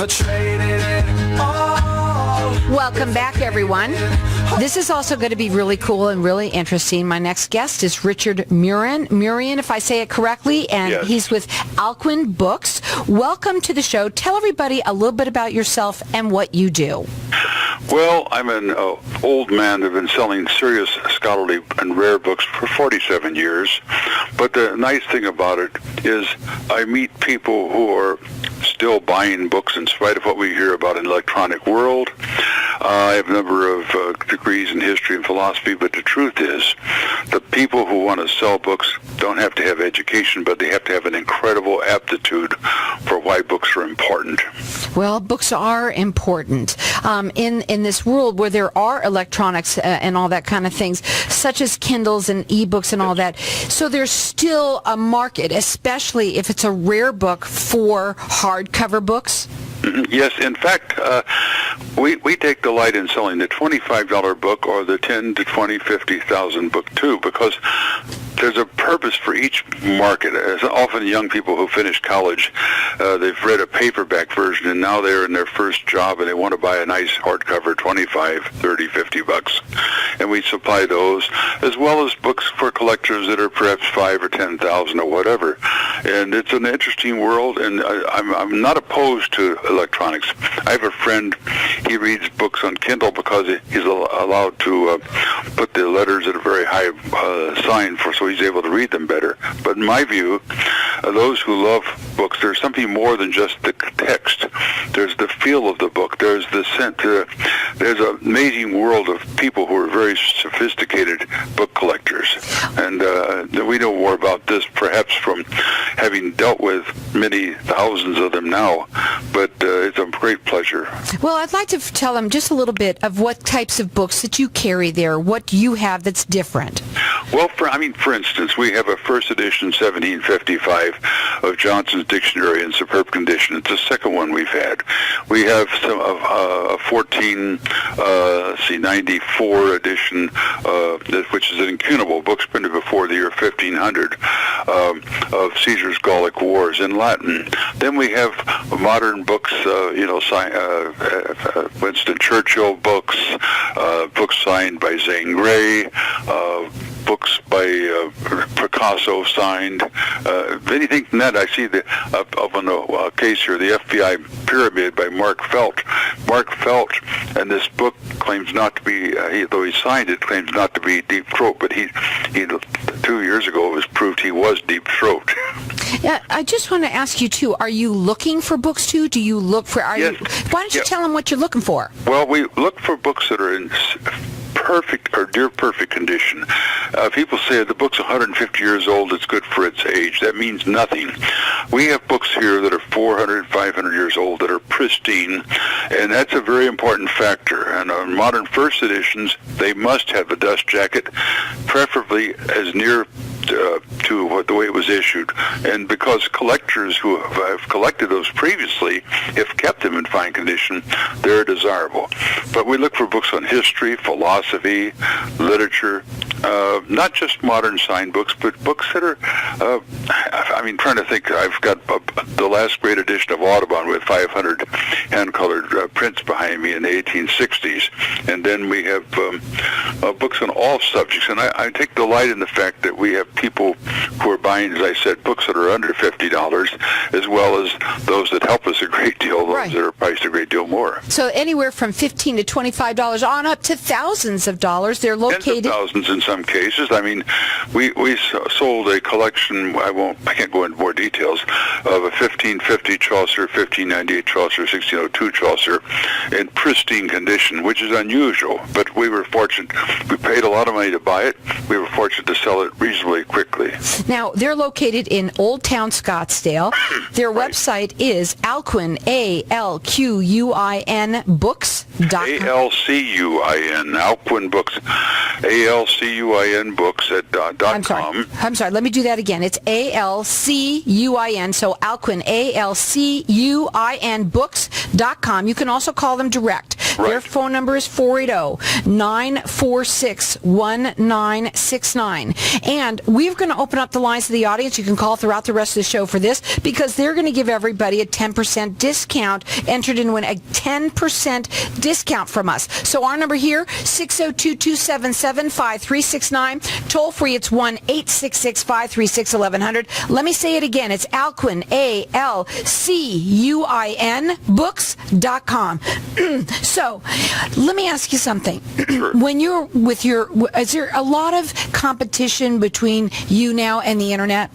but traded it all. Welcome back, everyone. This is also going to be really cool and really interesting. My next guest is Richard Murian, if I say it correctly, and Yes. He's with Alcuin Books. Welcome to the show. Tell everybody a little bit about yourself and what you do. Well, I'm an old man who's been selling serious scholarly and rare books for 47 years. But the nice thing about it is I meet people who are still buying books in spite of what we hear about in the electronic world. I have a number of degrees in history and philosophy, but the truth is the people who want to sell books don't have to have education, but they have to have an incredible aptitude for why books are important. Well, books are important in this world where there are electronics and all that kind of things, such as Kindles and ebooks and all that. So there's still a market, especially if it's a rare book, for hardcover books. Yes, in fact, we take delight in selling the $25 book or the 10 to 20, 50,000 book too, because there's a purpose for each market. As often young people who finish college, they've read a paperback version and now they're in their first job and they want to buy a nice hardcover, 25, 30, 50 bucks. And we supply those, as well as books for collectors that are perhaps 5 or 10,000 or whatever. And it's an interesting world, and I'm not opposed to electronics. I have a friend, he reads books on Kindle because he's allowed to put the letters at a very high sign so he's able to read them better. But in my view, those who love books, there's something more than just the text. There's the feel of the book. There's the scent. There's an amazing world of people who are very sophisticated book collectors. And we know more about this perhaps from having dealt with many thousands of them now. But it's a great pleasure. Well, I'd like to tell them just a little bit of what types of books that you carry there, what you have that's different. Well, for instance, we have a first edition 1755 of Johnson's Dictionary in superb condition. It's the second one we've had. We have some of a 94 edition, which is an incunable, books printed before the year 1500, of Caesar's Gallic Wars in Latin. Then we have modern books, Winston Churchill books, books signed by Zane Grey, books by Picasso signed, anything from that. I see up on the case here, the FBI Pyramid by Mark Felt. Mark Felt, and this book claims not to be, though he signed it, claims not to be Deep Throat, but he 2 years ago it was proved he was Deep Throat. Yeah, I just want to ask you too, are you looking for books too? Do you look for, Yes. Why don't you tell them what you're looking for? Well, we look for books that are in perfect or near perfect condition. People say the book's 150 years old, it's good for its age. That means nothing. We have books here that are 400, 500 years old that are pristine, and that's a very important factor. And on modern first editions, they must have a dust jacket, preferably as near to the way it was issued. And because collectors who have collected those previously have kept them in fine condition, they're desirable. But we look for books on history, philosophy, literature, not just modern signed books, but books that are, trying to think, I've got the last great edition of Audubon with 500 hand-colored prints behind me in the 1860s. And then we have books on all subjects. And I take delight in the fact that we have people who are buying, as I said, books that are under $50, as well as those that help us a great deal, those that are priced a great deal more. So anywhere from $15 to $25 on up to thousands of dollars. They're located... Tens of thousands in some cases. I mean, we sold a collection, I can't go into more details, of a 1550 Chaucer, 1598 Chaucer, 1602 Chaucer in pristine condition, which is unusual, but we were fortunate. We paid a lot of money to buy it. We were fortunate to sell it reasonably quickly. Now, they're located in Old Town Scottsdale. Their website is Alcuin, Alquin Books.com. Alcuin, Alcuin Books, Alcuin Books at .com. I'm sorry, let me do that again. It's Alcuin, so Alcuin, Alcuin Books.com. You can also call them direct. Right. Their phone number is 480-946-1969. And we're going to open up the lines to the audience. You can call throughout the rest of the show for this, because they're going to give everybody a 10% discount, entered in win a 10% discount from us. So our number here, 602-277-5369. Toll free, it's 1-866-536-1100. Let me say it again. It's Alcuin, Alcuin, books.com. So let me ask you something. When you're with is there a lot of competition between you now and the internet?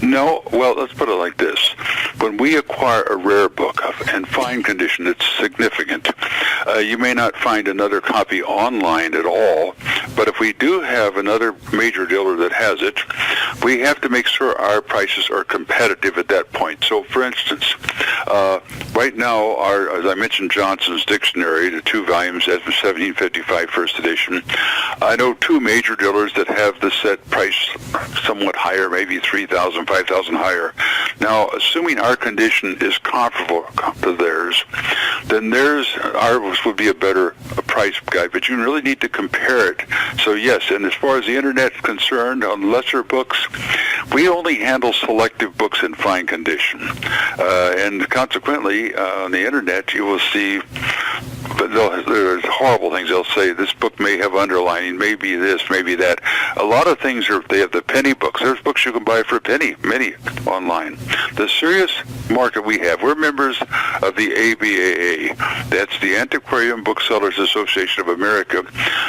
No, well, let's put it like this. When we acquire a rare book in fine condition, it's significant. You may not find another copy online at all, but if we do have another major dealer that has it, we have to make sure our prices are competitive at that point. So, for instance, right now, as I mentioned, Johnson's Dictionary, the 2 volumes, that's 1755 first edition. I know 2 major dealers that have the set price somewhat higher, maybe 3,000, 5,000 higher. Now, assuming our condition is comparable to theirs, then ours would be a better price guide, but you really need to compare it. So yes, and as far as the internet's concerned, on lesser books, we only handle selective books in fine condition. And consequently, on the internet, you will see, but there's horrible things. They'll say this book may have underlining, maybe this, maybe that. A lot of things they have the penny books. There's books you can buy for a penny, many online. The serious market we have, we're members of the ABAA. That's the Antiquarian Booksellers Association of America.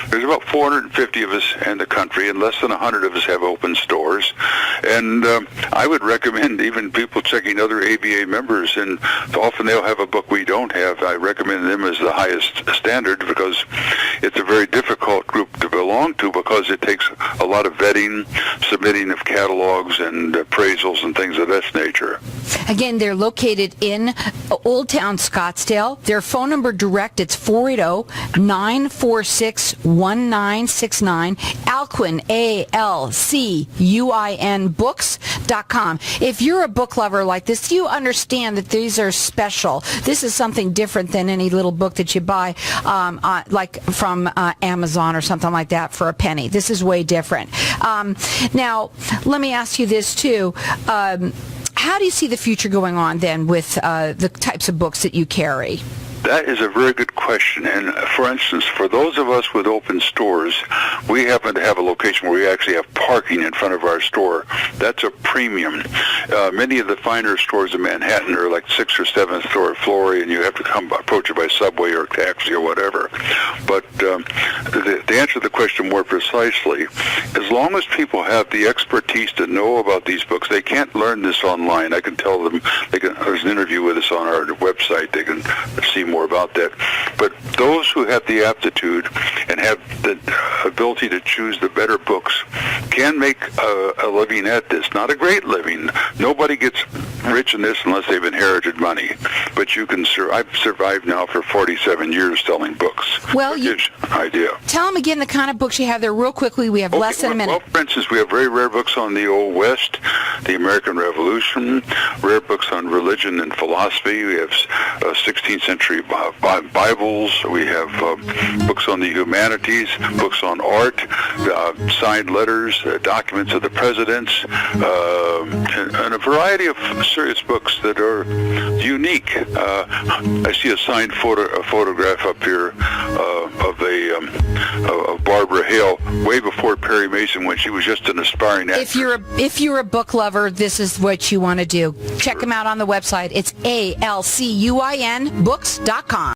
There's about 450 of us in the country, and less than 100 of us have open stores. And I would recommend even people checking other ABA members, and often they'll have a book we don't have. I recommend them as the highest standard, because it's a very difficult group to belong to, because it takes a lot of vetting, submitting of catalogs and appraisals and things of that nature. Again, they're located in Old Town Scottsdale. Their phone number direct, it's 480-946-1969. Alcuin, Alcuin, books.com. If you're a book lover like this, you understand that these are special. This is something different than any little book that you buy like from Amazon or something like that for a penny. This is way different. Now, let me ask you this too. How do you see the future going on then with the types of books that you carry? That is a very good question. And for instance, for those of us with open stores, we happen to have a location where we actually have parking in front of our store. That's a premium. Many of the finer stores in Manhattan are like 6th or 7th floor, and you have to approach it by subway or taxi or whatever. But to answer the question more precisely, as long as people have the expertise to know about these books, they can't learn this online. I can tell them, there's an interview with us on our website. They can see more about that. But those who have the aptitude and have the ability to choose the better books can make a living at this. Not a great living. Nobody gets rich in this unless they've inherited money. But you can I've survived now for 47 years selling books. Well, idea. Tell them again the kind of books you have there real quickly. We have less than a minute. Well, for instance, we have very rare books on the Old West, the American Revolution, rare books on religion and philosophy. We have 16th century Bibles. We have books on the humanities, books on art, signed letters, documents of the presidents, and a variety of serious books that are unique. I see a signed photograph up here of Barbara Hale way before Perry Mason, when she was just an aspiring actress. If you're a book lover, this is what you want to do. Check them out on the website. It's Alcuin, books.com.